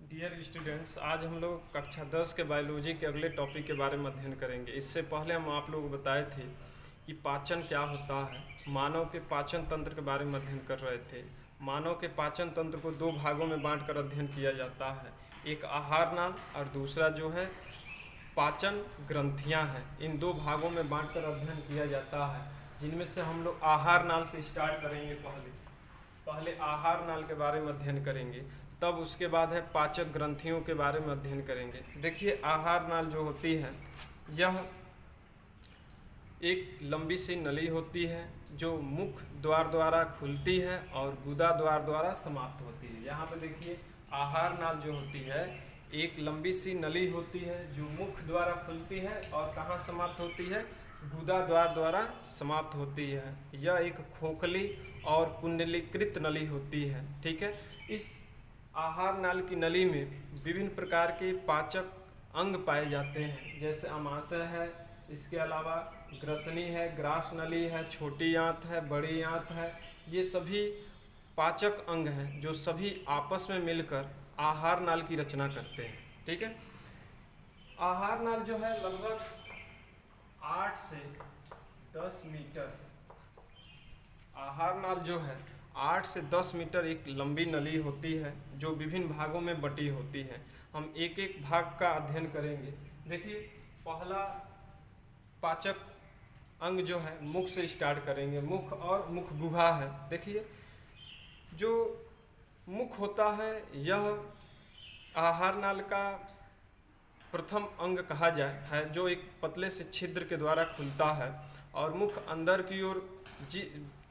Dear students, आज हम लोग कक्षा 10 के बायोलॉजी के अगले टॉपिक के बारे में अध्ययन करेंगे। इससे पहले हम आप लोगों को बताए थे कि पाचन क्या होता है। मानव के पाचन तंत्र के बारे में अध्ययन कर रहे थे। मानव के पाचन तंत्र को दो भागों में बांटकर अध्ययन किया जाता है, एक आहार नाल और दूसरा जो है पाचन ग्रंथियां हैं। इन दो भागों में बांटकर अध्ययन किया जाता है, जिनमें से हम लोग आहार नाल से स्टार्ट करेंगे। पहले आहार नाल के बारे में अध्ययन करेंगे, तब उसके बाद है पाचक ग्रंथियों के बारे में अध्ययन करेंगे। देखिए, आहार नाल जो होती है यह एक लंबी सी नली होती है जो मुख द्वार द्वारा खुलती है और गुदा द्वार द्वारा समाप्त होती है। यहाँ पे देखिए, आहार नाल जो होती है एक लंबी सी नली होती है जो मुख द्वारा खुलती है और कहाँ समाप्त होती है, गुदा द्वार द्वारा समाप्त होती है। यह एक खोखली और कुंडलीकृत नली होती है। ठीक है, इस आहार नाल की नली में विभिन्न प्रकार के पाचक अंग पाए जाते हैं, जैसे अमाशय है, इसके अलावा ग्रसनी है, ग्रास नली है, छोटी आंत है, बड़ी आंत है। ये सभी पाचक अंग हैं जो सभी आपस में मिलकर आहार नाल की रचना करते हैं। ठीक है, आहार नाल जो है लगभग 8 से 10 मीटर, आहार नाल जो है 8 से 10 मीटर एक लंबी नली होती है जो विभिन्न भागों में बटी होती है। हम एक एक भाग का अध्ययन करेंगे। देखिए, पहला पाचक अंग जो है मुख से स्टार्ट करेंगे। मुख और मुख गुहा है। देखिए, जो मुख होता है यह आहार नाल का प्रथम अंग कहा जाए है, जो एक पतले से छिद्र के द्वारा खुलता है और मुख अंदर की ओर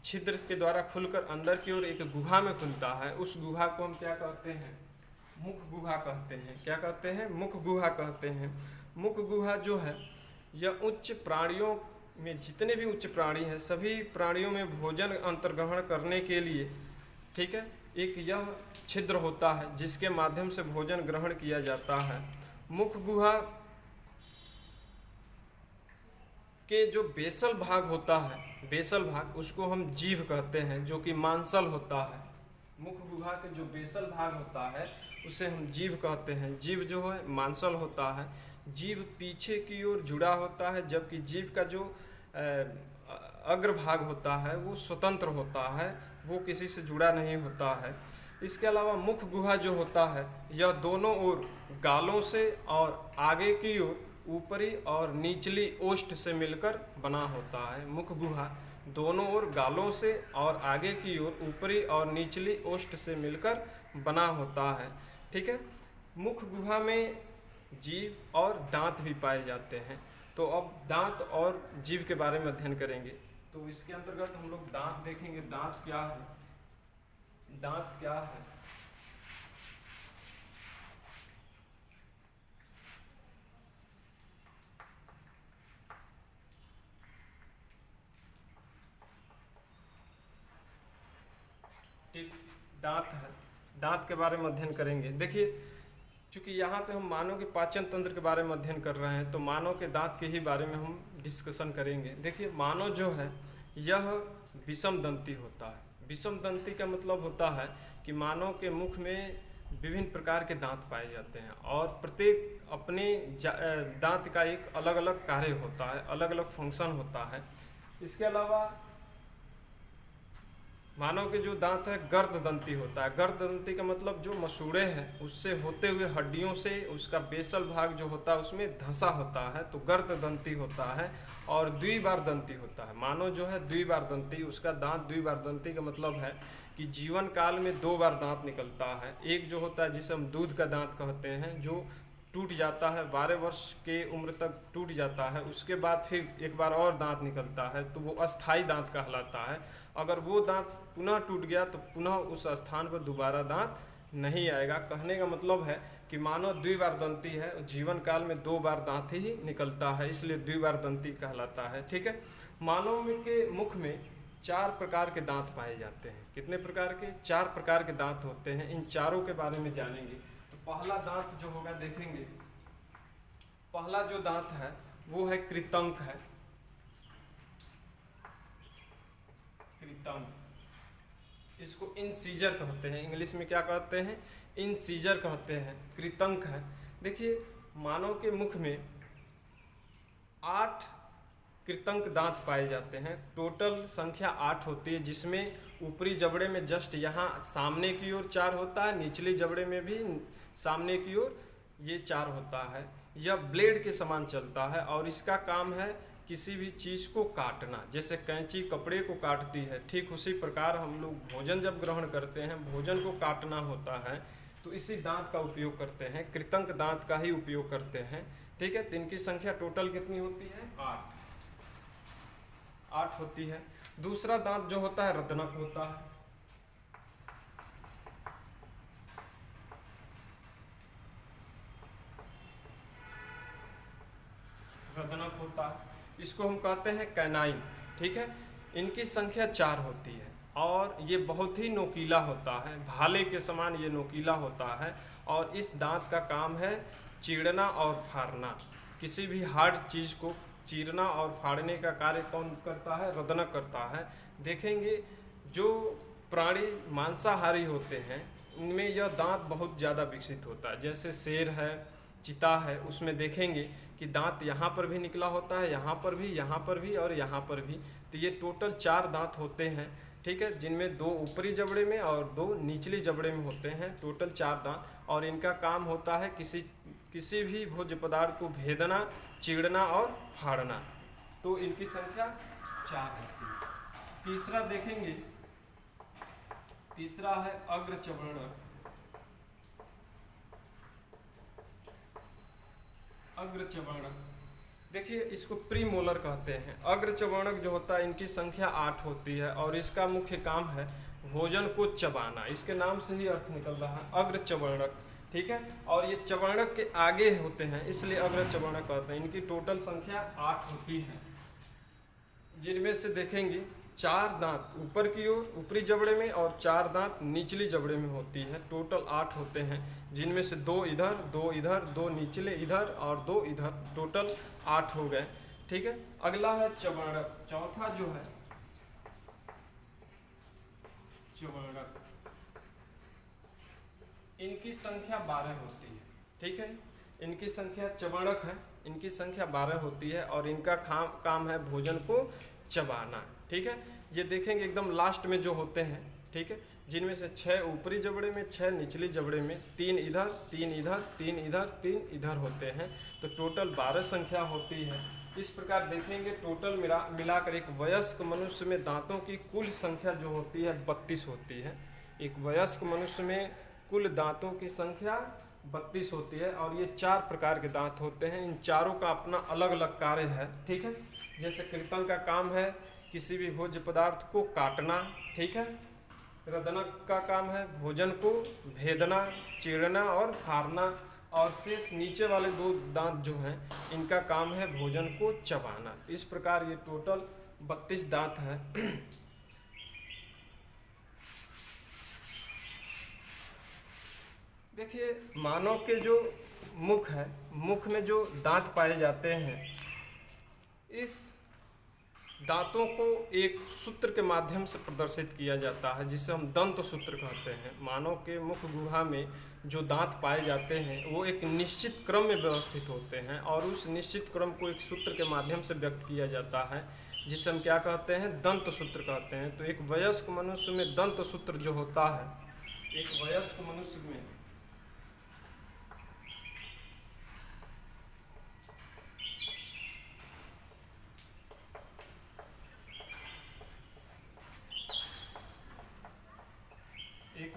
छिद्र के द्वारा खुलकर अंदर की ओर एक गुहा में खुलता है। उस गुहा को हम क्या कहते हैं, मुख गुहा कहते हैं। क्या कहते हैं, मुख गुहा कहते हैं। मुख गुहा जो है यह उच्च प्राणियों में, जितने भी उच्च प्राणी हैं सभी प्राणियों में भोजन अंतर्ग्रहण करने के लिए, ठीक है, एक यह छिद्र होता है जिसके माध्यम से भोजन ग्रहण किया जाता है। मुख गुहा के जो बेसल भाग होता है, बेसल भाग उसको हम जीभ कहते हैं, जो कि मांसल होता है। मुख गुहा के जो बेसल भाग होता है उसे हम जीभ कहते हैं। जीभ जो है मांसल होता है। जीभ पीछे की ओर जुड़ा होता है, जबकि जीभ का जो अग्रभाग होता है वो स्वतंत्र होता है, वो किसी से जुड़ा नहीं होता है। इसके अलावा मुख गुहा जो होता है यह दोनों ओर गालों से और आगे की ओर ऊपरी और निचली ओष्ठ से मिलकर बना होता है। मुख गुहा दोनों ओर गालों से और आगे की ओर ऊपरी और निचली ओष्ठ से मिलकर बना होता है। ठीक है, मुख गुहा में जीभ और दांत भी पाए जाते हैं। तो अब दांत और जीभ के बारे में अध्ययन करेंगे। तो इसके अंतर्गत हम लोग दांत देखेंगे। दांत क्या है, दांत क्या है। ठीक, दांत है। दांत के बारे में अध्ययन करेंगे। देखिए, चूंकि यहाँ पे हम मानव के पाचन तंत्र के बारे में अध्ययन कर रहे हैं तो मानव के दांत के ही बारे में हम डिस्कशन करेंगे। देखिए, मानव जो है यह विषम दंती होता है। विषम दंती का मतलब होता है कि मानव के मुख में विभिन्न प्रकार के दांत पाए जाते हैं और प्रत्येक अपने दांत का एक अलग अलग कार्य होता है, अलग अलग फंक्शन होता है। इसके अलावा मानव के जो दांत है गर्द दंती होता है। गर्द दंती का मतलब जो मसूड़े हैं उससे होते हुए हड्डियों से उसका बेसल भाग जो होता है उसमें धंसा होता है, तो गर्द दंती होता है। और द्विबार दंती होता है। मानव जो है द्विबार दंती, उसका दांत द्विबार दंती का मतलब है कि जीवन काल में 2 बार दांत निकलता है। एक जो होता है जिसे हम दूध का दांत कहते हैं, जो टूट जाता है, 12 वर्ष के उम्र तक टूट जाता है, उसके बाद फिर एक बार और दांत निकलता है तो वो अस्थाई दांत कहलाता है। अगर वो दांत पुनः टूट गया तो पुनः उस स्थान पर दोबारा दांत नहीं आएगा। कहने का मतलब है कि मानव द्विबार दंती है, जीवन काल में 2 बार दांत ही निकलता है, इसलिए द्विबार दंती कहलाता है। ठीक है, मानव के मुख में 4 प्रकार के दांत पाए जाते हैं। कितने प्रकार के? 4 प्रकार के दांत होते हैं। इन चारों के बारे में जानेंगे। तो पहला दांत जो होगा, देखेंगे, पहला जो दांत है वो है कृतंक है। कृतंक इसको इंसीजर कहते हैं, इंग्लिश में क्या कहते हैं, इंसीजर कहते हैं, कृतंक है। देखिए मानव के मुख में 8 कृतंक दांत पाए जाते हैं, टोटल संख्या 8 होती है, जिसमें ऊपरी जबड़े में जस्ट यहाँ सामने की ओर 4 होता है, निचले जबड़े में भी सामने की ओर ये 4 होता है। यह ब्लेड के समान चलता है और इसका काम है किसी भी चीज़ को काटना, जैसे कैंची कपड़े को काटती है, ठीक उसी प्रकार हम लोग भोजन जब ग्रहण करते हैं, भोजन को काटना होता है तो इसी दांत का उपयोग करते हैं, कृतंक दांत का ही उपयोग करते हैं। ठीक है, तो इनकी संख्या टोटल कितनी होती है, 8 होती है। दूसरा दांत जो होता है रदनक होता है, रदनक होता है, इसको हम कहते हैं कैनाइन। ठीक है, इनकी संख्या 4 होती है और ये बहुत ही नोकीला होता है, भाले के समान ये नोकीला होता है और इस दांत का काम है चीरना और फाड़ना। किसी भी हार्ड चीज़ को चीरना और फाड़ने का कार्य कौन करता है, रदनक करता है। देखेंगे जो प्राणी मांसाहारी होते हैं इनमें यह दांत बहुत ज़्यादा विकसित होता है, जैसे शेर है, चीता है, उसमें देखेंगे कि दांत यहाँ पर भी निकला होता है, यहाँ पर भी, यहाँ पर भी और यहाँ पर भी। तो ये टोटल 4 दांत होते हैं। ठीक है, जिनमें 2 ऊपरी जबड़े में और 2 निचले जबड़े में होते हैं, टोटल 4 दांत। और इनका काम होता है किसी भी भोज्य पदार्थ को भेदना, चीरना और फाड़ना। तो इनकी संख्या 4 होती है। तीसरा देखेंगे, तीसरा है अग्रचवर्णक। अग्रचवर्णक देखिए इसको प्रीमोलर कहते हैं। अग्रचवर्णक जो होता है इनकी संख्या 8 होती है और इसका मुख्य काम है भोजन को चबाना। इसके नाम से ही अर्थ निकल रहा है अग्रचवर्णक। ठीक है, और ये चवर्णक के आगे होते हैं इसलिए अग्रचवर्णक कहते हैं। इनकी टोटल संख्या 8 होती है, जिनमें से देखेंगे 4 दांत ऊपर की ओर ऊपरी जबड़े में और 4 दांत निचली जबड़े में होती है। टोटल 8 होते हैं, जिनमें से 2 इधर, 2 इधर, 2 निचले इधर और 2 इधर, टोटल 8 हो गए। ठीक है, अगला है चवर्णक। चौथा जो है चवर्णक, इनकी संख्या 12 होती है। ठीक है, इनकी संख्या चवर्णक है, इनकी संख्या 12 होती है और इनका काम है भोजन को चबाना। ठीक है, ये देखेंगे एकदम लास्ट में जो होते हैं। ठीक है, जिनमें से 6 ऊपरी जबड़े में, 6 निचली जबड़े में, 3 इधर, 3 इधर, 3 इधर, 3 इधर होते हैं। तो टोटल 12 संख्या होती है। इस प्रकार देखेंगे टोटल मिलाकर एक वयस्क मनुष्य में दांतों की कुल संख्या जो होती है 32 होती है। एक वयस्क मनुष्य में कुल दांतों की संख्या 32 होती है और ये 4 प्रकार के दांत होते हैं। इन चारों का अपना अलग अलग कार्य है। ठीक है, जैसे कृतंक का काम है किसी भी भोज्य पदार्थ को काटना। ठीक है, रदनक का काम है भोजन को भेदना, चीरना और फाड़ना। और शेष नीचे वाले 2 दांत जो हैं इनका काम है भोजन को चबाना। इस प्रकार ये टोटल 32 दांत है। देखिए मानव के जो मुख है, मुख में जो दांत पाए जाते हैं, इस दांतों को एक सूत्र के माध्यम से प्रदर्शित किया जाता है जिसे हम दंत सूत्र कहते हैं। मानव के मुख गुहा में जो दांत पाए जाते हैं वो एक निश्चित क्रम में व्यवस्थित होते हैं और उस निश्चित क्रम को एक सूत्र के माध्यम से व्यक्त किया जाता है जिसे हम क्या कहते हैं, दंत सूत्र कहते हैं। तो एक वयस्क मनुष्य में दंत सूत्र जो होता है, एक वयस्क मनुष्य में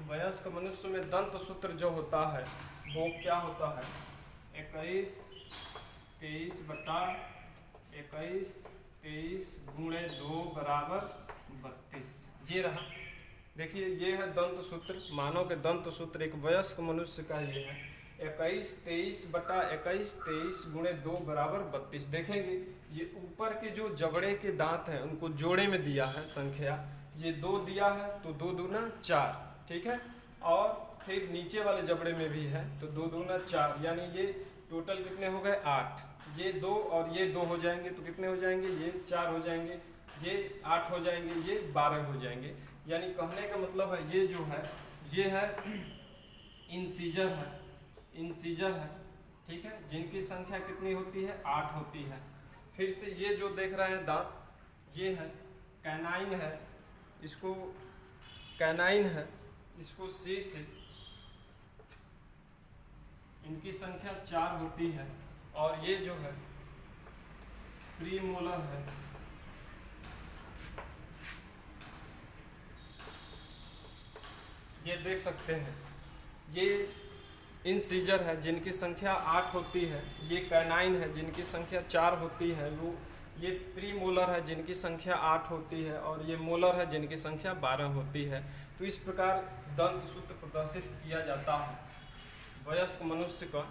वयस्क मनुष्य में दंत सूत्र जो होता है वो क्या होता है, 21 23 बटा 21 23 गुणे 2 बराबर 32। ये रहा, देखिए ये है दंत सूत्र। मानव के दंत सूत्र एक वयस्क मनुष्य का ये है 21 23 बटा 21 23 गुणे 2 बराबर 32। देखेंगे ये ऊपर के जो जबड़े के दांत हैं उनको जोड़े में दिया है संख्या, ये 2 दिया है तो 2 दूना 4। ठीक है, और फिर नीचे वाले जबड़े में भी है तो 2 दूना 4, यानी ये टोटल कितने हो गए 8। ये 2 और ये 2 हो जाएंगे तो कितने हो जाएंगे, ये 4 हो जाएंगे, ये 8 हो जाएंगे, ये 12 हो जाएंगे। यानी कहने का मतलब है ये जो है ये है इंसीजर है, इंसीजर है, ठीक है, जिनकी संख्या कितनी होती है 8 होती है। फिर से ये जो देख रहे हैं दांत ये है कैनाइन है, इसको कैनाइन है, इसको सी से इनकी संख्या 4 होती है। और ये जो है प्रीमोलर है, ये देख सकते हैं ये इंसीजर है जिनकी संख्या 8 होती है, ये कैनाइन है जिनकी संख्या 4 होती है, वो ये प्रीमोलर है जिनकी संख्या 8 होती है, और ये मोलर है जिनकी संख्या 12 होती है। तो इस प्रकार दंत सूत्र प्रदर्शित किया जाता है। वयस्क मनुष्य का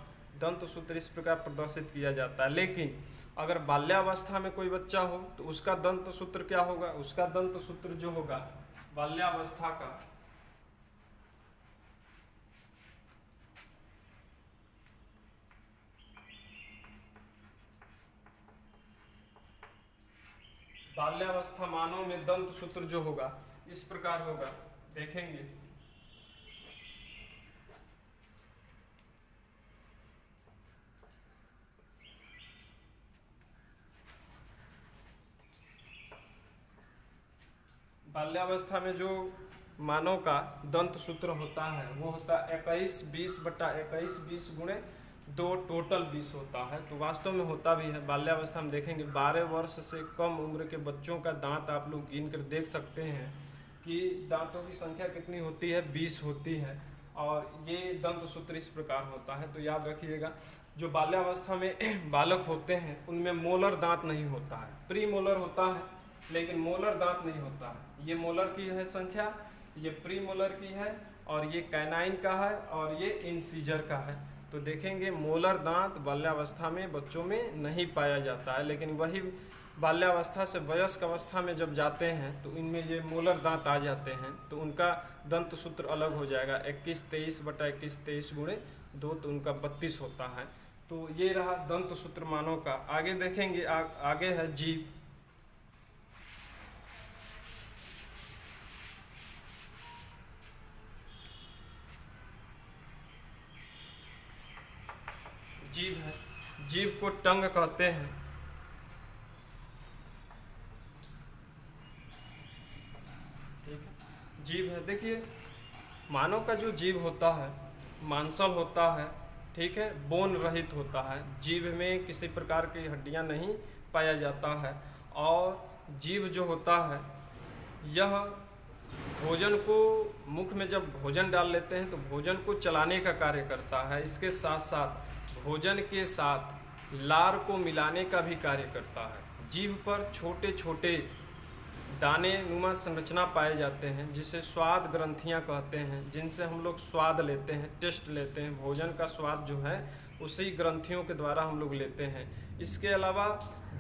दंत सूत्र इस प्रकार प्रदर्शित किया जाता है। लेकिन अगर बाल्यावस्था में कोई बच्चा हो तो उसका दंत सूत्र क्या होगा, उसका दंत सूत्र जो होगा बाल्यावस्था का बाल्यावस्था मानव में दंत सूत्र जो होगा इस प्रकार होगा, देखेंगे। बाल्यावस्था में जो मानव का दंत सूत्र होता है वो होता है 21/20 20 गुणे 2 टोटल 20 होता है। तो वास्तव में होता भी है। बाल्यावस्था में देखेंगे 12 वर्ष से कम उम्र के बच्चों का दांत आप लोग गिन कर देख सकते हैं कि दांतों की संख्या कितनी होती है 20 होती है। और ये दंत सूत्र इस प्रकार होता है। तो याद रखिएगा जो बाल्यावस्था में बालक होते हैं उनमें मोलर दांत नहीं होता है, प्री मोलर होता है लेकिन मोलर दांत नहीं होता है। ये मोलर की है संख्या, ये प्री मोलर की है, और ये कैनाइन का है, और ये इंसीजर का है। तो देखेंगे मोलर दांत बाल्यावस्था में बच्चों में नहीं पाया जाता है, लेकिन वही बाल्यावस्था से वयस्क अवस्था में जब जाते हैं तो इनमें ये मोलर दांत आ जाते हैं, तो उनका दंत सूत्र अलग हो जाएगा 21/23 23 गुणे 2, तो उनका 32 होता है। तो ये रहा दंत सूत्र मानव का। आगे देखेंगे आगे है जीभ। जीभ है, जीभ को टंग कहते हैं। ठीक है, जीभ है। देखिए मानव का जो जीभ होता है मांसल होता है, ठीक है, बोन रहित होता है। जीभ में किसी प्रकार की हड्डियां नहीं पाया जाता है। और जीभ जो होता है यह भोजन को मुख में जब भोजन डाल लेते हैं तो भोजन को चलाने का कार्य करता है। इसके साथ साथ भोजन के साथ लार को मिलाने का भी कार्य करता है। जीभ पर छोटे छोटे दाने नुमा संरचना पाए जाते हैं जिसे स्वाद ग्रंथियां कहते हैं, जिनसे हम लोग स्वाद लेते हैं, टेस्ट लेते हैं। भोजन का स्वाद जो है उसी ग्रंथियों के द्वारा हम लोग लेते हैं। इसके अलावा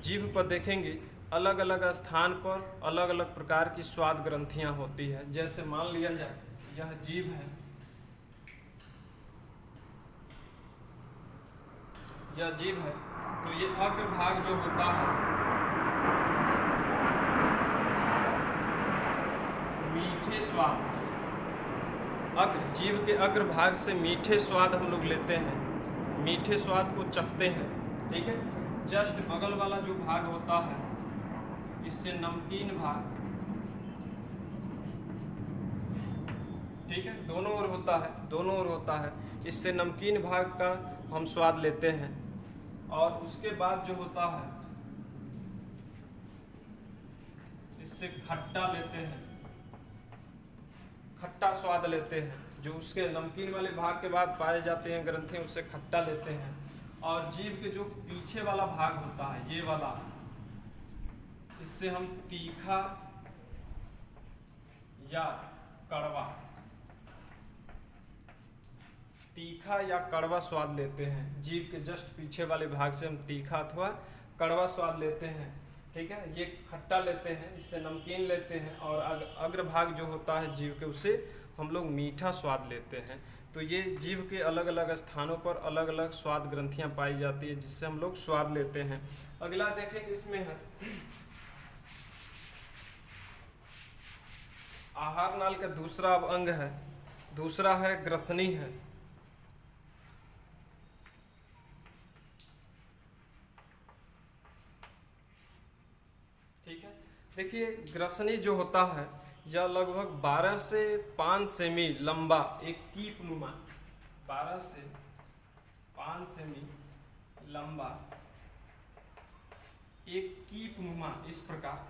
जीभ पर देखेंगे अलग अलग स्थान पर अलग अलग प्रकार की स्वाद ग्रंथियां होती है। जैसे मान लिया जाए यह जीभ है, यह जीभ है, तो ये अग्रभाग जो होता है मीठे स्वाद, जीभ के अग्रभाग से मीठे स्वाद हम लोग लेते हैं, मीठे स्वाद को चखते हैं। ठीक है, जस्ट बगल वाला जो भाग होता है इससे नमकीन भाग, ठीक है, दोनों ओर होता है, दोनों ओर होता है। इससे नमकीन भाग का हम स्वाद लेते हैं। और उसके बाद जो होता है इससे खट्टा लेते हैं, खट्टा स्वाद लेते हैं। जो उसके नमकीन वाले भाग के बाद पाए जाते हैं ग्रंथि, उससे खट्टा लेते हैं। और जीभ के जो पीछे वाला भाग होता है ये वाला, इससे हम तीखा या कड़वा, तीखा या कड़वा स्वाद लेते हैं। जीभ के जस्ट पीछे वाले भाग से हम तीखा अथवा कड़वा स्वाद लेते हैं। ठीक है, ये खट्टा लेते हैं, इससे नमकीन लेते हैं। और अग्रभाग जो होता है जीभ के, उससे हम लोग मीठा स्वाद लेते हैं। तो ये जीभ के अलग अलग स्थानों पर अलग अलग स्वाद ग्रंथियां पाई जाती है जिससे हम लोग स्वाद लेते हैं। अगला देखेंगे इसमें है आहार नाल का दूसरा अब अंग है, दूसरा है ग्रसनी है। ठीक है, देखिए ग्रसनी जो होता है यह लगभग 12 से 5 सेमी लंबा एक कीप नुमा, 12 से 5 सेमी लंबा एक कीप नुमा, इस प्रकार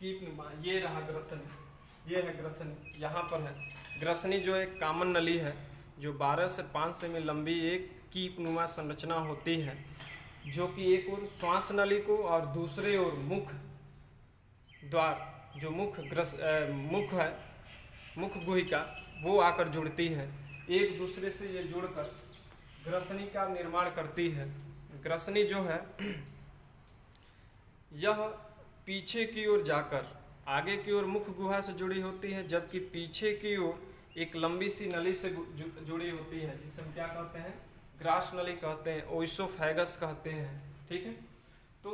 कीप नुमा, ये रहा ग्रसनी, ये है ग्रसनी, यहाँ पर है ग्रसनी जो एक कॉमन नली है जो 12 से 5 सेमी लंबी एक कीप नुमा संरचना होती है, जो कि एक ओर श्वास नली को और दूसरे ओर मुख द्वार जो मुख है, मुख गुहिका, वो आकर जुड़ती है। एक दूसरे से ये जुड़कर ग्रसनी का निर्माण करती है। ग्रसनी जो है यह पीछे की ओर जाकर आगे की ओर मुख गुहा से जुड़ी होती है, जबकि पीछे की ओर एक लंबी सी नली से जुड़ी होती है, जिसे हम क्या कहते हैं, ग्रास नली कहते हैं, ओइसोफेगस कहते हैं। ठीक है, तो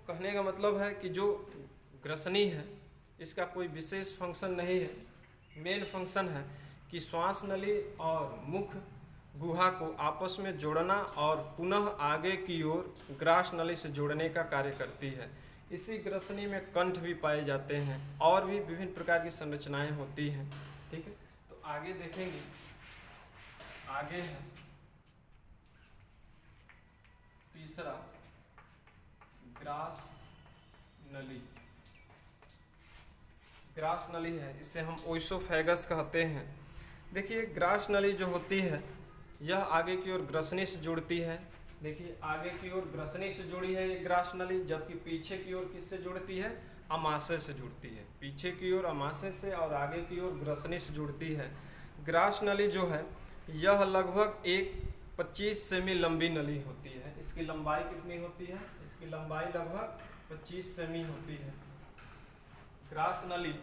कहने का मतलब है कि जो ग्रसनी है इसका कोई विशेष फंक्शन नहीं है, मेन फंक्शन है कि श्वास नली और मुख गुहा को आपस में जोड़ना और पुनः आगे की ओर ग्रास नली से जोड़ने का कार्य करती है। इसी ग्रसनी में कंठ भी पाए जाते हैं और भी विभिन्न प्रकार की संरचनाएं होती हैं। ठीक है, तो आगे देखेंगे, आगे है तीसरा ग्रास नली। ग्रास नली है, इसे हम ओइसोफेगस कहते हैं। देखिए ग्रास नली जो होती है यह आगे की ओर ग्रसनी से जुड़ती है। देखिए आगे की ओर ग्रसनी से जुड़ी है ये ग्रास नली, जबकि पीछे की ओर किससे जुड़ती है, अमाशय से जुड़ती है। पीछे की ओर अमाशय से और आगे की ओर ग्रसनी से जुड़ती है। ग्रास नली जो है यह लगभग एक 25 सेमी लंबी नली होती है। इसकी लंबाई कितनी होती है, इसकी लंबाई लगभग 25 सेमी होती है। ग्रास नली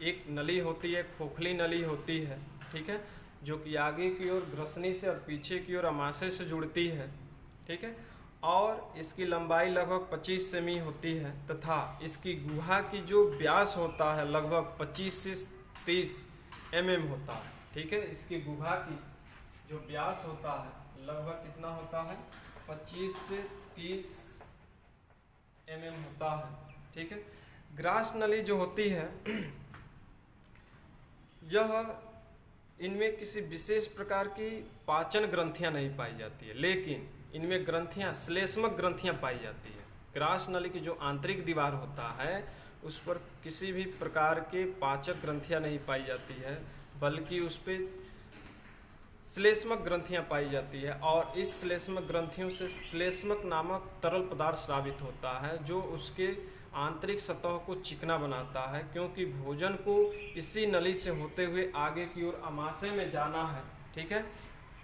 एक नली होती है, खोखली नली होती है। ठीक है, जो कि आगे की ओर ग्रसनी से और पीछे की ओर अमाशय से जुड़ती है। ठीक है, और इसकी लंबाई लगभग 25 सेमी होती है तथा इसकी गुहा की जो व्यास होता है लगभग 25 से 30 mm होता है। ठीक है, इसकी गुहा की जो व्यास होता है लगभग कितना होता है, 25 से 30 mm होता है। ठीक है, ग्रास नली जो होती है यह इनमें किसी विशेष प्रकार की पाचन ग्रंथियां नहीं पाई जाती है, लेकिन इनमें ग्रंथियां, श्लेष्मक ग्रंथियां पाई जाती है। ग्रास नली की जो आंतरिक दीवार होता है उस पर किसी भी प्रकार के पाचक ग्रंथियां नहीं पाई जाती है, बल्कि उस पर श्लेष्मक ग्रंथियां पाई जाती है। और इस श्लेष्मक ग्रंथियों से श्लेष्मक नामक तरल पदार्थ स्रावित होता है, जो उसके आंतरिक सतह को चिकना बनाता है, क्योंकि भोजन को इसी नली से होते हुए आगे की ओर अमाशय में जाना है। ठीक है,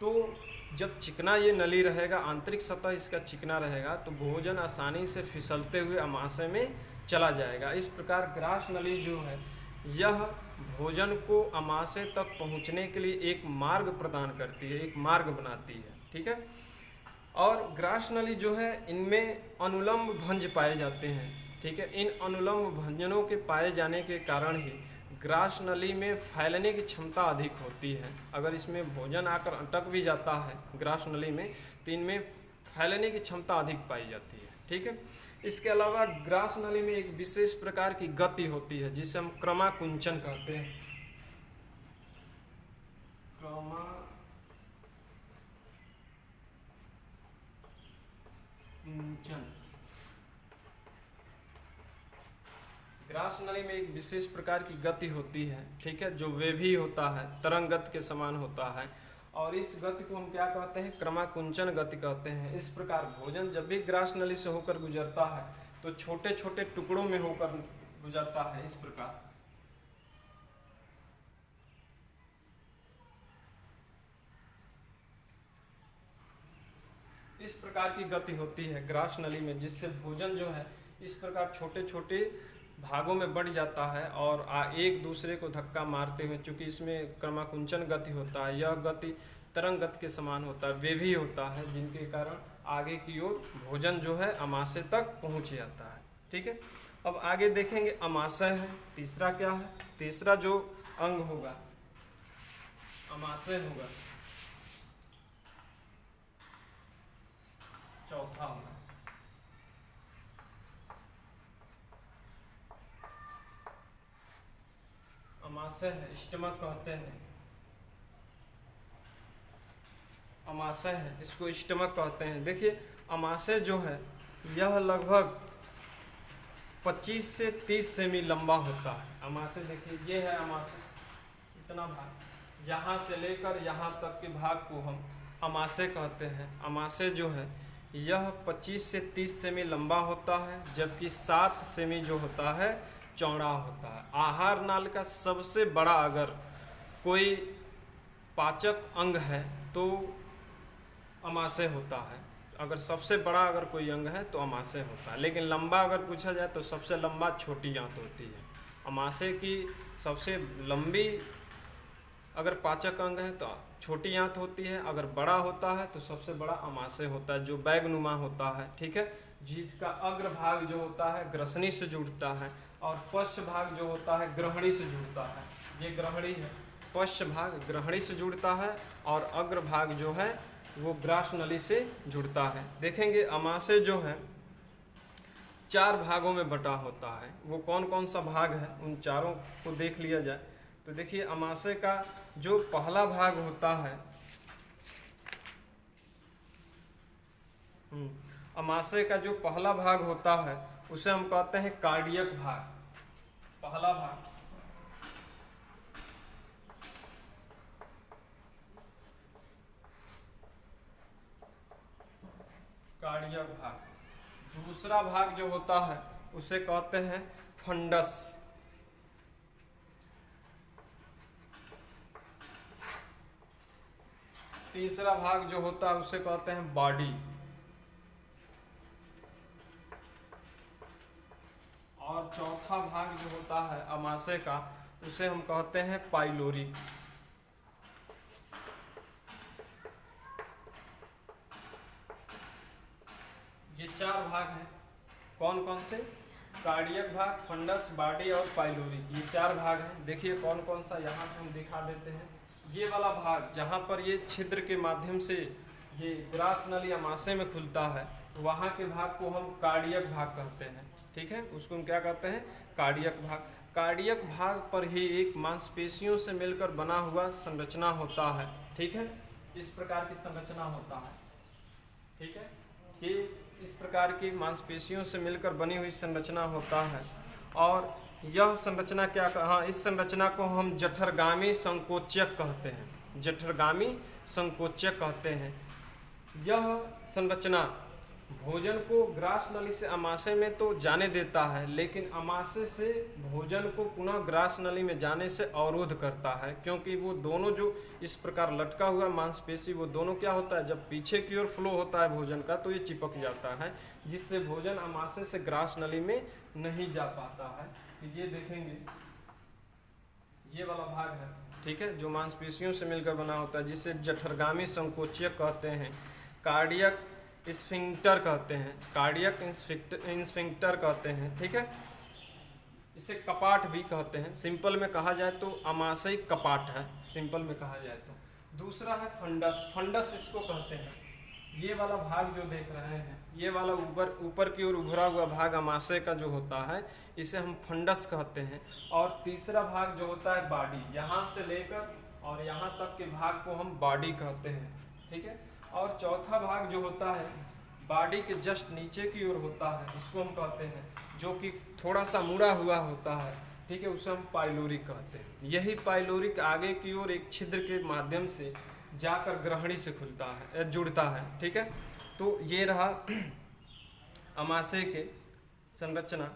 तो जब चिकना ये नली रहेगा, आंतरिक सतह इसका चिकना रहेगा, तो भोजन आसानी से फिसलते हुए अमाशय में चला जाएगा। इस प्रकार ग्रास नली जो है यह भोजन को अमाशय तक पहुंचने के लिए एक मार्ग प्रदान करती है, एक मार्ग बनाती है। ठीक है, और ग्रास नली जो है इनमें अनुलंब भंज पाए जाते हैं। ठीक है, इन अनुलंब भंजनों के पाए जाने के कारण ही ग्रास नली में फैलने की क्षमता अधिक होती है। अगर इसमें भोजन आकर अटक भी जाता है ग्रास नली में, तो इनमें फैलने की क्षमता अधिक पाई जाती है। ठीक है, इसके अलावा ग्रास नली में एक विशेष प्रकार की गति होती है, जिसे हम क्रमाकुंचन कहते हैं। क्रमाकुंचन, ग्रास नली में एक विशेष प्रकार की गति होती है। ठीक है, जो वेवी होता है, तरंग गति के समान होता है, और इस गति को हम क्या कहते हैं, क्रमाकुंचन गति कहते हैं। इस प्रकार भोजन जब भी ग्रास नली से होकर गुजरता है तो छोटे छोटे टुकड़ों में होकर गुजरता है। इस प्रकार इस प्रकार की गति होती है ग्रास नली में, जिससे भोजन जो है इस प्रकार छोटे छोटे भागों में बढ़ जाता है और एक दूसरे को धक्का मारते हुए, चूंकि इसमें क्रमाकुंचन गति होता है, यह गति तरंग गति के समान होता है, वेवी होता है, जिनके कारण आगे की ओर भोजन जो है अमाशय तक पहुंच जाता है। ठीक है। अब आगे देखेंगे अमाशय है, तीसरा क्या है, तीसरा जो अंग होगा अमाशय होगा, चौथा होगा। अमाशय है, स्टमक कहते हैं, अमाशय है, इसको स्टमक कहते हैं। देखिए अमाशय जो है यह लगभग 25 से 30 सेमी लंबा होता है। अमाशय देखिए ये है अमाशय, इतना भाग, यहाँ से लेकर यहाँ तक के भाग को हम अमाशय कहते हैं। अमाशय जो है यह 25 से 30 सेमी लंबा होता है, जबकि 7 सेमी जो होता है चौड़ा होता है। आहार नाल का सबसे बड़ा अगर कोई पाचक अंग है तो अमाशय होता है। अगर सबसे बड़ा अगर कोई अंग है तो अमाशय होता है, लेकिन लंबा अगर पूछा जाए तो सबसे लंबा छोटी आंत होती है। अमाशय की सबसे लंबी अगर पाचक अंग है तो छोटी आंत होती है, अगर बड़ा होता है तो सबसे बड़ा अमाशय होता है जो बैगनुमा होता है। ठीक है, जिसका अग्र भाग जो होता है ग्रसनी से जुड़ता है और पश्च भाग जो होता है ग्रहणी से जुड़ता है। ये ग्रहणी है, पश्च भाग ग्रहणी से जुड़ता है और अग्र भाग जो है वो ग्रास नली से जुड़ता है। देखेंगे अमाशय जो है 4 भागों में बटा होता है। वो कौन कौन सा भाग है उन चारों को देख लिया जाए तो देखिए अमाशय का जो पहला भाग होता है, अमाशय का जो पहला भाग होता है उसे हम कहते हैं कार्डियक भाग। पहला भाग कार्डियक भाग। दूसरा भाग जो होता है उसे कहते हैं फंडस। तीसरा भाग जो होता है उसे कहते हैं बॉडी। और चौथा भाग जो होता है अमाशय का उसे हम कहते हैं पाइलोरी। ये 4 भाग हैं। कौन कौन से? कार्डियक भाग, फंडस, बॉडी और पाइलोरी, ये 4 भाग हैं। देखिए कौन कौन सा यहाँ पे हम दिखा देते हैं। ये वाला भाग जहाँ पर ये छिद्र के माध्यम से ये ग्रास नली अमाशय में खुलता है, वहाँ के भाग को हम कार्डियक भाग कहते हैं। ठीक है, उसको हम क्या कहते हैं? कार्डियक भाग। कार्डियक भाग पर ही एक मांसपेशियों से मिलकर बना हुआ संरचना होता है। ठीक है, इस प्रकार की संरचना होता है। ठीक है, कि इस प्रकार की मांसपेशियों से मिलकर बनी हुई संरचना होता है। और यह संरचना क्या, हाँ, इस संरचना को हम जठरगामी संकोचक कहते हैं। जठरगामी संकोचक कहते हैं। यह संरचना भोजन को ग्रास नली से अमाशय में तो जाने देता है, लेकिन अमाशय से भोजन को पुनः ग्रास नली में जाने से अवरोध करता है, क्योंकि वो दोनों जो इस प्रकार लटका हुआ मांसपेशी, वो दोनों क्या होता है, जब पीछे की ओर फ्लो होता है भोजन का तो ये चिपक जाता है, जिससे भोजन अमाशय से ग्रास नली में नहीं जा पाता है। ये देखेंगे ये वाला भाग है, ठीक है, जो मांसपेशियों से मिलकर बना होता है, जिसे जठरगामी संकोचक कहते हैं, कार्डियक स्फिंक्टर कहते हैं, कार्डियक स्फिंक्टर कहते हैं। ठीक है, इसे कपाट भी कहते हैं। सिंपल में कहा जाए तो अमाशय कपाट है, सिंपल में कहा जाए तो। दूसरा है फंडस। फंडस इसको कहते हैं, ये वाला भाग जो देख रहे हैं, ये वाला ऊपर की ओर उभरा हुआ भाग अमाशय का जो होता है, इसे हम फंडस कहते हैं। और तीसरा भाग जो होता है बॉडी, यहाँ से लेकर और यहाँ तक के भाग को हम बॉडी कहते हैं। ठीक है, और चौथा भाग जो होता है बॉडी के जस्ट नीचे की ओर होता है, इसको हम कहते हैं, जो कि थोड़ा सा मुड़ा हुआ होता है। ठीक है, उसे हम पाइलोरी कहते हैं। यही पाइलोरिक आगे की ओर एक छिद्र के माध्यम से जाकर ग्रहणी से खुलता है, जुड़ता है। ठीक है, तो ये रहा अमाशय के संरचना।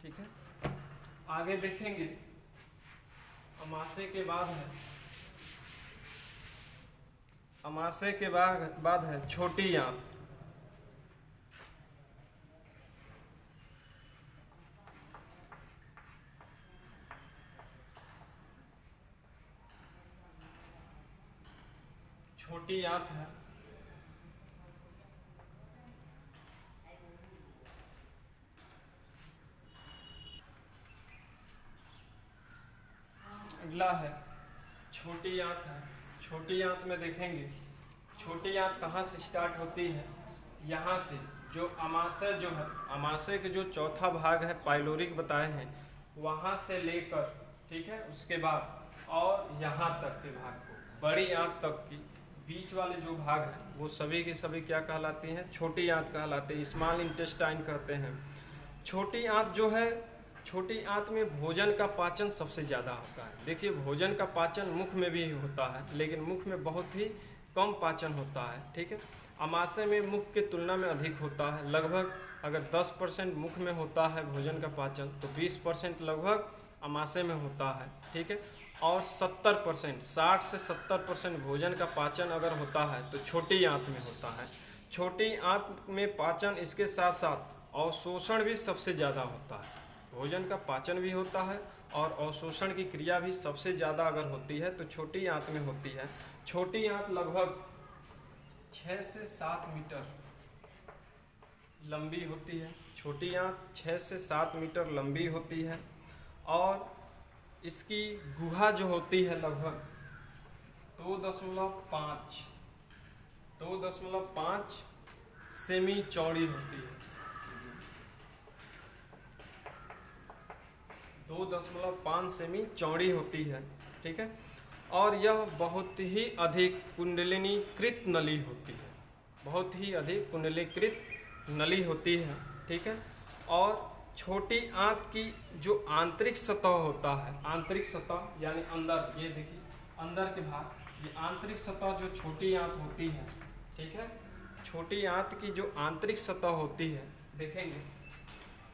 ठीक है, आगे देखेंगे अमाशय के बाद है, अमाशय के बाद है छोटी आंत। छोटी आंत है, अगला है छोटी आंत है। छोटी आंत में देखेंगे, छोटी आंत कहाँ से स्टार्ट होती है, यहाँ से जो अमाशय जो है, अमाशय के जो चौथा भाग है पाइलोरिक बताए हैं, वहाँ से लेकर, ठीक है, उसके बाद और यहाँ तक के भाग को, बड़ी आंत तक की बीच वाले जो भाग हैं वो सभी के सभी क्या कहलाती हैं, छोटी आंत कहलाते हैं, स्मॉल इंटेस्टाइन कहते हैं। छोटी आंत जो है, छोटी आंत में भोजन का पाचन सबसे ज़्यादा होता है। देखिए भोजन का पाचन मुख में भी होता है, लेकिन मुख में बहुत ही कम पाचन होता है, ठीक है। अमाशय में मुख के तुलना में अधिक होता है। लगभग अगर 10% मुख में होता है भोजन का पाचन, तो 20% लगभग अमाशय में होता है, ठीक है। और 70%, 60 से 70% भोजन का पाचन अगर होता है तो छोटी आंत में होता है। छोटी आंत में पाचन इसके साथ साथ अवशोषण भी सबसे ज़्यादा होता है। भोजन का पाचन भी होता है और अवशोषण की क्रिया भी सबसे ज़्यादा अगर होती है तो छोटी आंत में होती है। छोटी आंत लगभग 6 से 7 मीटर लंबी होती है। छोटी आंत 6 से 7 मीटर लंबी होती है और इसकी गुहा जो होती है लगभग 2.5 सेमी चौड़ी होती है। 2.5 सेमी चौड़ी होती है, ठीक है। और यह बहुत ही अधिक कुंडलिनीकृत नली होती है, बहुत ही अधिक कुंडलीकृत नली होती है, ठीक है। और छोटी आंत की जो आंतरिक सतह होता है, आंतरिक सतह यानी अंदर, ये देखिए अंदर के भाग, ये आंतरिक सतह जो छोटी आंत होती है, ठीक है। छोटी आंत की जो आंतरिक सतह होती है, देखेंगे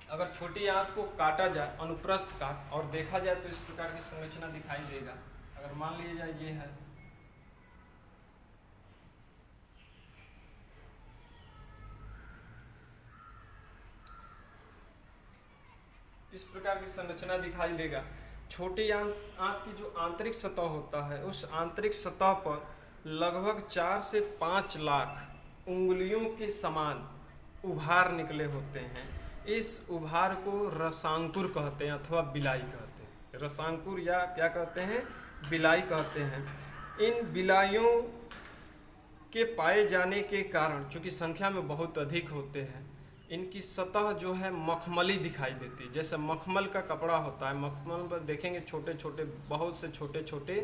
अगर छोटी आंत को काटा जाए अनुप्रस्थ काट और देखा जाए तो इस प्रकार की संरचना दिखाई देगा। अगर मान लिया जाए ये है, इस प्रकार की संरचना दिखाई देगा। छोटी आंत की जो आंतरिक सतह होता है, उस आंतरिक सतह पर लगभग 4 से 5 लाख उंगलियों के समान उभार निकले होते हैं। इस उभार को रसांकुर कहते हैं अथवा बिलाई कहते हैं। रसांकुर या क्या कहते हैं, बिलाई कहते हैं। इन बिलाइयों के पाए जाने के कारण, चूँकि संख्या में बहुत अधिक होते हैं, इनकी सतह जो है मखमली दिखाई देती है। जैसे मखमल का कपड़ा होता है, मखमल पर देखेंगे छोटे छोटे, बहुत से छोटे छोटे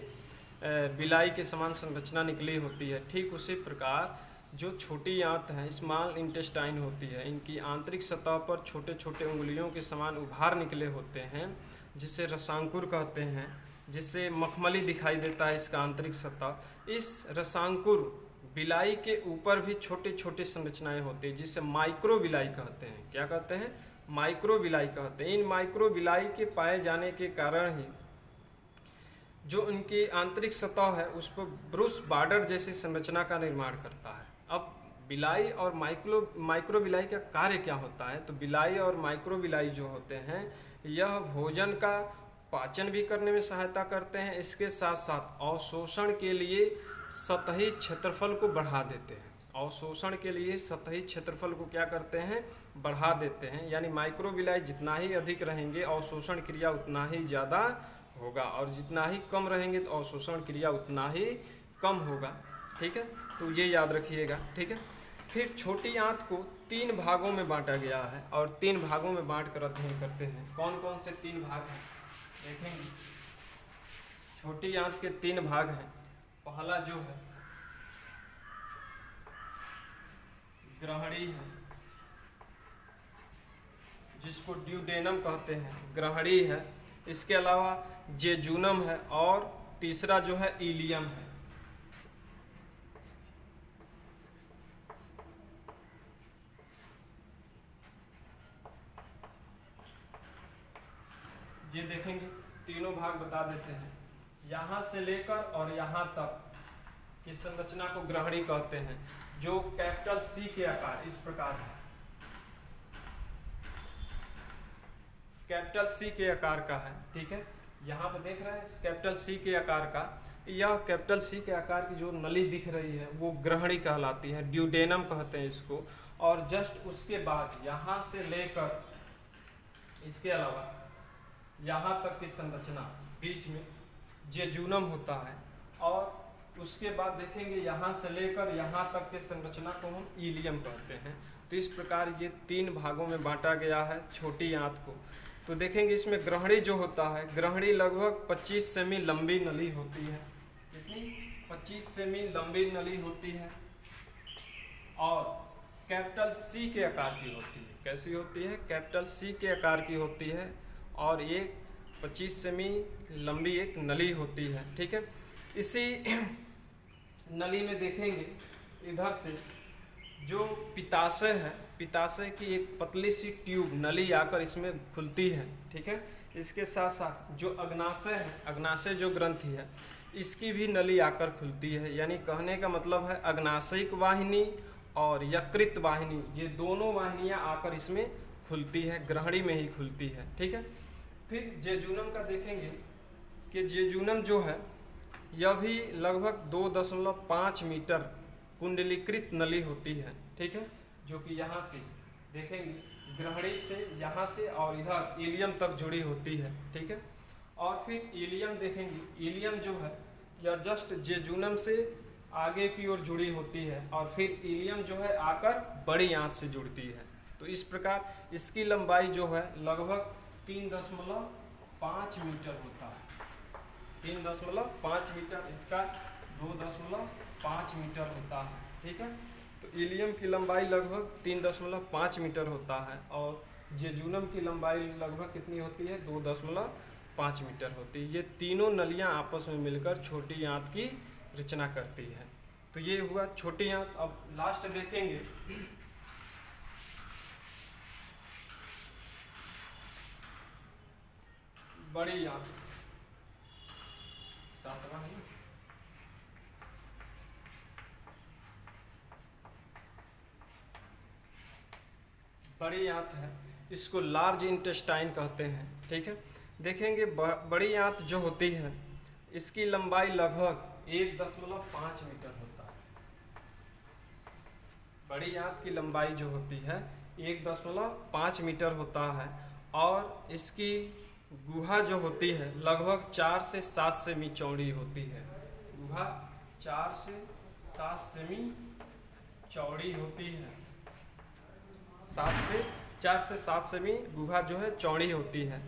बिलाई के समान संरचना निकली होती है। ठीक उसी प्रकार जो छोटी आंत है, स्मॉल इंटेस्टाइन होती है, इनकी आंतरिक सतह पर छोटे छोटे उंगलियों के समान उभार निकले होते हैं, जिसे रसांकुर कहते हैं, जिससे मखमली दिखाई देता है इसका आंतरिक सतह। इस रसांकुर बिलाई के ऊपर भी छोटे छोटे संरचनाएं होती है, जिसे माइक्रो बिलाई कहते हैं। क्या कहते हैं, माइक्रो बिलाई कहते हैं। इन माइक्रो बिलाई के पाए जाने के कारण ही जो इनकी आंतरिक सतह है उस पर ब्रूस बॉर्डर जैसी संरचना का निर्माण करता है। अब बिलाई और माइक्रो बिलाई का कार्य क्या होता है, तो बिलाई और माइक्रो बिलाई जो होते हैं, यह भोजन का पाचन भी करने में सहायता करते हैं। इसके साथ साथ अवशोषण के लिए सतही क्षेत्रफल को बढ़ा देते हैं। अवशोषण के लिए सतही क्षेत्रफल को क्या करते हैं, बढ़ा देते हैं। यानी माइक्रो बिलाई जितना ही अधिक रहेंगे अवशोषण क्रिया उतना ही ज़्यादा होगा, और जितना ही कम रहेंगे तो अवशोषण क्रिया उतना ही कम होगा। ठीक है, तो ये याद रखिएगा। ठीक है, फिर छोटी आंत को 3 भागों में बांटा गया है और 3 भागों में बांट कर अध्ययन करते हैं। कौन कौन से 3 भाग हैं देखेंगे। छोटी आंत के 3 भाग हैं। पहला जो है ग्रहणी है, जिसको ड्यूडेनम कहते हैं, ग्रहणी है। इसके अलावा जेजूनम है और तीसरा जो है इलियम है। ये देखेंगे तीनों भाग बता देते हैं। यहाँ से लेकर और यहाँ तक की संरचना को ग्रहणी कहते हैं, जो कैपिटल सी के आकार इस प्रकार है। कैपिटल सी के आकार का है। ठीक है, यहाँ पे देख रहे हैं कैपिटल सी के आकार का। यह कैपिटल सी के आकार की जो नली दिख रही है वो ग्रहणी कहलाती है, ड्यूडेनम कहते हैं इसको। और जस्ट उसके बाद यहाँ से लेकर इसके अलावा यहाँ तक की संरचना बीच में जेजूनम होता है। और उसके बाद देखेंगे यहाँ से लेकर यहाँ तक के संरचना को हम इलियम कहते हैं। तो इस प्रकार ये 3 भागों में बांटा गया है छोटी आंत को। तो देखेंगे इसमें ग्रहणी जो होता है, ग्रहणी लगभग 25 सेमी लंबी नली होती है। कितनी? 25 सेमी लंबी नली होती है और कैपिटल सी के आकार की होती है। कैसी होती है? कैपिटल सी के आकार की होती है और ये 25 सेमी लंबी एक नली होती है। ठीक है, इसी नली में देखेंगे इधर से जो पित्ताशय है, पित्ताशय की एक पतली सी ट्यूब नली आकर इसमें खुलती है। ठीक है, इसके साथ साथ जो अग्नाशय है, अग्नाशय जो ग्रंथि है, इसकी भी नली आकर खुलती है। यानी कहने का मतलब है अग्नाशयिक वाहिनी और यकृत वाहिनी, ये दोनों वाहिनियां आकर इसमें खुलती है, ग्रहणी में ही खुलती है। ठीक है, फिर जेजूनम का देखेंगे कि जेजूनम जो है यह भी लगभग 2.5 मीटर कुंडलीकृत नली होती है। ठीक है, जो कि यहाँ से देखेंगे ग्रहणी से यहाँ से और इधर इलियम तक जुड़ी होती है। ठीक है, और फिर इलियम देखेंगे, इलियम जो है यह जस्ट जेजूनम से आगे की ओर जुड़ी होती है और फिर इलियम जो है आकर बड़ी आंत से जुड़ती है। तो इस प्रकार इसकी लंबाई जो है लगभग 3.5 मीटर होता है। 3.5 मीटर, इसका 2.5 मीटर होता है। ठीक है, तो इलियम की लंबाई लगभग 3.5 मीटर होता है और जेजूनम की लंबाई लगभग कितनी होती है? 2.5 मीटर होती है। ये तीनों नलियां आपस में मिलकर छोटी आंत की रचना करती है। तो ये हुआ छोटी आंत। अब लास्ट देखेंगे बड़ी आंत, सातवां है। बड़ी आंत है, इसको लार्ज इंटेस्टाइन कहते हैं। ठीक है, देखेंगे बड़ी आंत जो होती है इसकी लंबाई लगभग 1.5 मीटर होता है। बड़ी आंत की लंबाई जो होती है 1.5 मीटर होता है और इसकी गुहा जो होती है लगभग 4 से 7 सेमी चौड़ी होती है। गुहा 4 से 7 सेमी चौड़ी होती है। 4 से 7 सेमी गुहा जो है चौड़ी होती है।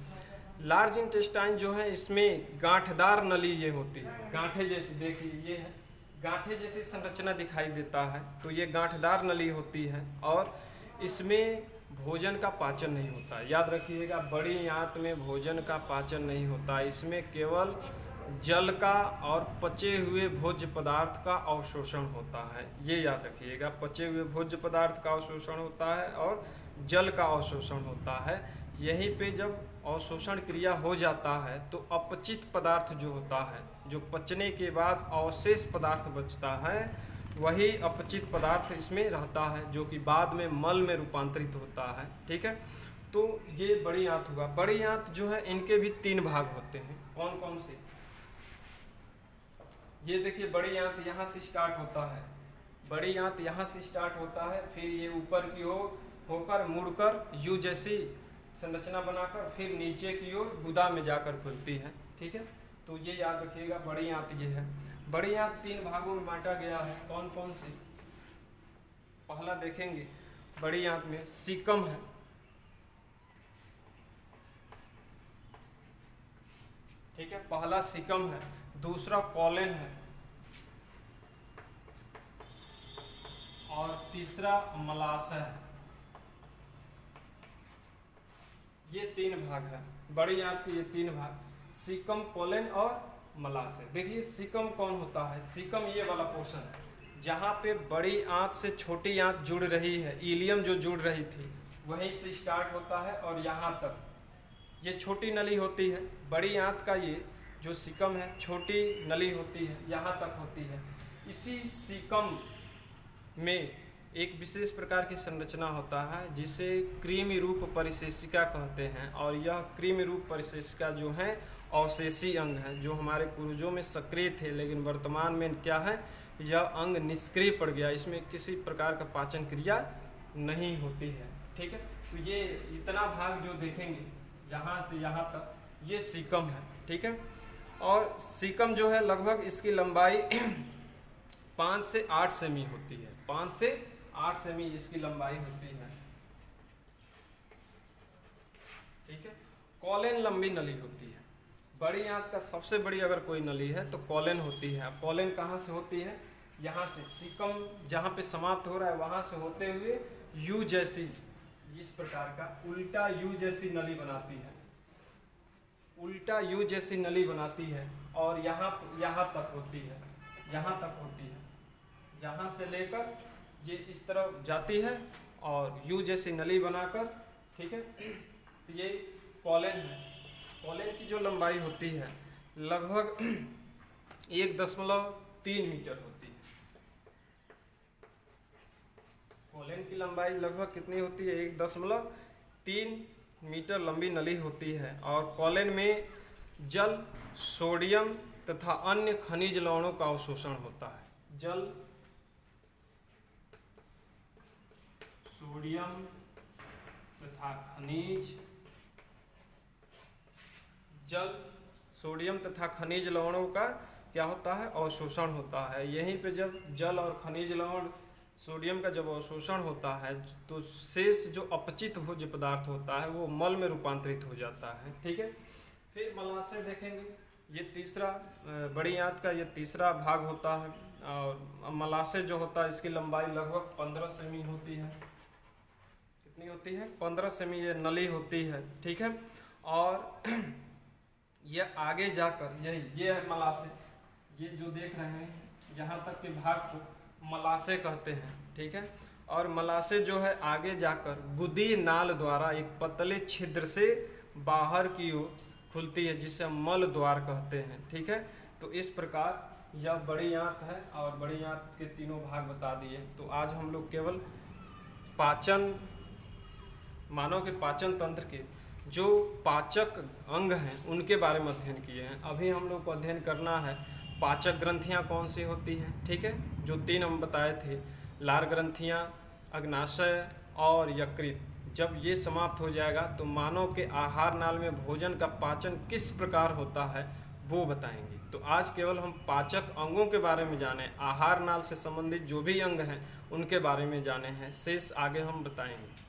लार्ज इंटेस्टाइन जो है इसमें गांठदार नली ये होती है, गांठे जैसी। देखिए ये है गांठे जैसी संरचना दिखाई देता है। तो ये गांठदार नली होती है और इसमें भोजन का पाचन नहीं होता। याद रखिएगा, बड़ी आंत में भोजन का पाचन नहीं होता। इसमें केवल जल का और पचे हुए भोज्य पदार्थ का अवशोषण होता है। ये याद रखिएगा, पचे हुए भोज्य पदार्थ का अवशोषण होता है और जल का अवशोषण होता है। यहीं पे जब अवशोषण क्रिया हो जाता है तो अपचित पदार्थ जो होता है, जो पचने के बाद अवशेष पदार्थ बचता है, वही अपचित पदार्थ इसमें रहता है जो कि बाद में मल में रूपांतरित होता है। ठीक है, तो ये बड़ी आंत हुआ। बड़ी आंत जो है इनके भी 3 भाग होते हैं। कौन कौन से? ये देखिए बड़ी आंत यहाँ से स्टार्ट होता है। बड़ी आंत यहाँ से स्टार्ट होता है, फिर ये ऊपर की ओर होकर मुड़कर यू जैसी संरचना बनाकर फिर नीचे की ओर गुदा में जाकर खुलती है। ठीक है, तो ये याद रखिएगा बड़ी आंत ये है। बड़ी आंत 3 भागों में बांटा गया है। कौन कौन से? पहला देखेंगे बड़ी आंत में सीकम है। ठीक है, पहला सीकम है, दूसरा कॉलन है और तीसरा मलाशय है। ये 3 भाग है बड़ी आंत के। ये 3 भाग सीकम, कॉलन और मलाशय। देखिए सीकम कौन होता है? सीकम ये वाला पोर्शन है जहाँ पे बड़ी आंत से छोटी आंत जुड़ रही है, इलियम जो जुड़ रही थी वहीं से स्टार्ट होता है और यहाँ तक ये छोटी नली होती है। बड़ी आंत का ये जो सीकम है छोटी नली होती है, यहाँ तक होती है। इसी सीकम में एक विशेष प्रकार की संरचना होता है जिसे कृमि रूप परिशेषिका कहते हैं और यह कृमि रूप परिशेषिका जो है अवशेषी अंग है, जो हमारे पूर्वजों में सक्रिय थे लेकिन वर्तमान में क्या है, यह अंग निष्क्रिय पड़ गया। इसमें किसी प्रकार का पाचन क्रिया नहीं होती है। ठीक है, तो ये इतना भाग जो देखेंगे यहाँ से यहाँ तक ये सीकम है। ठीक है, और सीकम जो है लगभग इसकी लंबाई 5 से 8 सेमी होती है। 5 से 8 सेमी इसकी लंबाई होती है। ठीक है। कॉलेन लंबी नली होती है। बड़ी आंत का सबसे बड़ी अगर कोई नली है तो कॉलेन होती है। अब कॉलेन कहाँ से होती है? यहाँ से सीकम जहाँ पे समाप्त हो रहा है वहाँ से होते हुए यू जैसी, इस प्रकार का उल्टा यू जैसी नली बनाती है। उल्टा यू जैसी नली बनाती है और यहाँ तक होती है। यहाँ तक होती है। यहाँ से लेकर ये इस तरफ जाती है और यू जैसी नली बनाकर, ठीक है, तो ये कॉलेन है। कॉलेन की जो लंबाई होती है लगभग 1.3 मीटर होती है। कॉलेन की लंबाई लगभग कितनी होती है? 1.3 मीटर लंबी नली होती है। और कॉलेन में जल, सोडियम तथा अन्य खनिज लवणों का अवशोषण होता है। जल, सोडियम तथा खनिज, जल, सोडियम तथा खनिज लवणों का क्या होता है? अवशोषण होता है। यहीं पे जब जल और खनिज लवण, सोडियम का जब अवशोषण होता है तो शेष जो अपचित भोज्य पदार्थ होता है वो मल में रूपांतरित हो जाता है। ठीक है। फिर मलाशय देखेंगे। ये तीसरा, बड़ी आंत का ये तीसरा भाग होता है। और मलाशय जो होता है इसकी लंबाई लगभग 15 सेमी होती है। कितनी होती है? 15 सेमी ये नली होती है। ठीक है। और यह आगे जाकर ये है मलाशय। ये जो देख रहे हैं यहाँ तक के भाग को मलाशय कहते हैं। ठीक है। और मलाशय जो है आगे जाकर गुदी नाल द्वारा एक पतले छिद्र से बाहर की ओर खुलती है जिसे हम मल द्वार कहते हैं। ठीक है। तो इस प्रकार यह बड़ी आंत है और बड़ी आंत के तीनों भाग बता दिए। तो आज हम लोग केवल पाचन, मानव के पाचन तंत्र के जो पाचक अंग हैं उनके बारे में अध्ययन किए हैं। अभी हम लोग को अध्ययन करना है पाचक ग्रंथियां कौन सी होती हैं। ठीक है। जो 3 हम बताए थे, लार ग्रंथियां, अग्नाशय और यकृत। जब ये समाप्त हो जाएगा तो मानव के आहार नाल में भोजन का पाचन किस प्रकार होता है वो बताएंगे। तो आज केवल हम पाचक अंगों के बारे में जाने, आहार नाल से संबंधित जो भी अंग हैं उनके बारे में जाने हैं, शेष आगे हम बताएंगे।